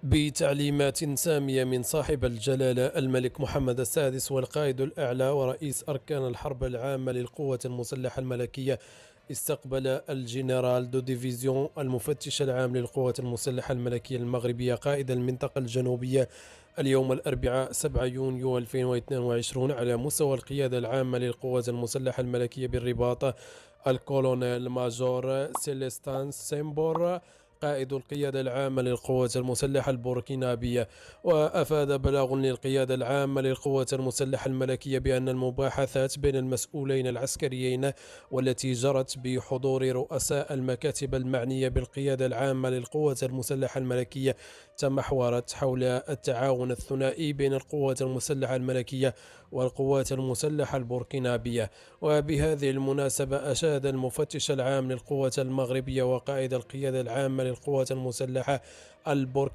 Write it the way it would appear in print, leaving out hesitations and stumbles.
بتعليمات سامية من صاحب الجلالة الملك محمد السادس والقائد الأعلى ورئيس أركان الحرب العامة للقوات المسلحة الملكية، استقبل الجنرال دو ديفيزيون المفتش العام للقوات المسلحة الملكية المغربية قائد المنطقة الجنوبية اليوم الأربعاء 7 يونيو 2022 على مستوى القيادة العامة للقوات المسلحة الملكية بالرباط الكولونيل ماجور سيليستان سيمبور قائد القيادة العامة للقوات المسلحة البوركينابية. وأفاد بلاغ للقيادة العامة للقوات المسلحة الملكية بأن المباحثات بين المسؤولين العسكريين والتي جرت بحضور رؤساء المكاتب المعنية بالقيادة العامة للقوات المسلحة الملكية تمحورت حول التعاون الثنائي بين القوات المسلحة الملكية والقوات المسلحة البوركينابية. وبهذه المناسبة أشاد المفتش العام للقوات المغربية وقائد القيادة العامة للقوات المسلحة البوركينابية